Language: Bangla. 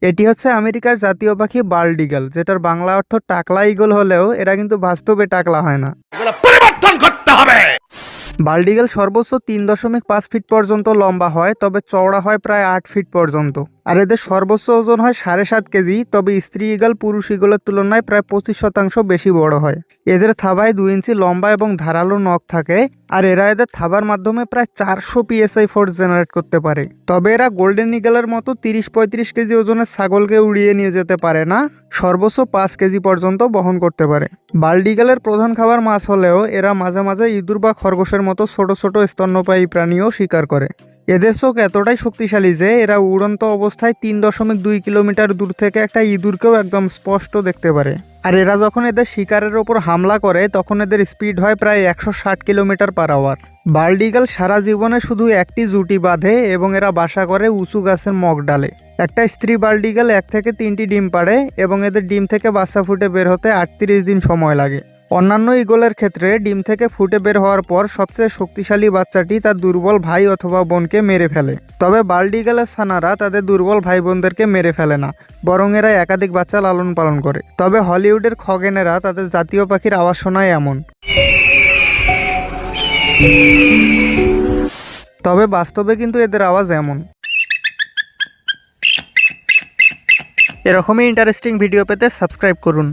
এটি হচ্ছে আমেরিকার জাতীয় পাখি বাল্ড ঈগল, যেটার বাংলা অর্থ টাকলা ঈগল হলেও এরা কিন্তু বাস্তবে টাকলা হয় না। পরিবর্তন করতে হবে। বাল্ড ঈগল সর্বোচ্চ 3.5 ফিট পর্যন্ত লম্বা হয়, তবে চওড়া হয় প্রায় 8 ফিট পর্যন্ত। আর এদের সর্বোচ্চ ওজন হয় 7.5 কেজি, তবে স্ত্রী ঈগল পুরুষ ঈগলের তুলনায় প্রায় 25% বেশি বড় হয়। এদের থাবায় 2 ইঞ্চি লম্বা এবং ধারালো নখ থাকে, আর এরা এদের থাবার মাধ্যমে প্রায় 400 PSI ফোর্স জেনারেট করতে পারে। তবে এরা গোল্ডেন ঈগলের মতো 30-35 কেজি ওজনের ছাগলকে উড়িয়ে নিয়ে যেতে পারে না, সর্বোচ্চ 5 কেজি পর্যন্ত বহন করতে পারে। বাল্ড ঈগলের প্রধান খাবার মাছ হলেও এরা মাঝে মাঝে ইঁদুর বা খরগোশের মতো ছোট ছোট স্তন্যপায়ী প্রাণীও শিকার করে। এদের চোখ এতটাই শক্তিশালী যে এরা উড়ন্ত অবস্থায় 3.2 কিলোমিটার দূর থেকে একটা ইঁদুরকেও একদম স্পষ্ট দেখতে পারে। আর এরা যখন এদের শিকারের ওপর হামলা করে তখন এদের স্পিড হয় প্রায় 160 kilometre per hour. Bald eagle সারা জীবনে শুধু একটি জুটি বাঁধে এবং এরা বাসা করে উঁচু গাছের মগ ডালে। একটা স্ত্রী বাল্ড ঈগল 1 থেকে 3টি ডিম পাড়ে এবং এদের ডিম থেকে বাচ্চা ফুটে বের হতে 38 দিন সময় লাগে। অন্যান্য ঈগলের ক্ষেত্রে ডিম থেকে ফুটে বের হওয়ার পর সবচেয়ে শক্তিশালী বাচ্চাটি তার দুর্বল ভাই অথবা বোনকে মেরে ফেলে। তবে বাল্ড ঈগলের ছানারা তাদের দুর্বল ভাই বোনদেরকে মেরে ফেলে না, বরং এরা একাধিক বাচ্চা লালন পালন করে। তবে হলিউডের খগেনেরা তাদের জাতীয় পাখির আওয়াজ শোনায় এমন। তবে বাস্তবে কিন্তু এদের আওয়াজ এমন। এরকমই ইন্টারেস্টিং ভিডিও পেতে সাবস্ক্রাইব করুন।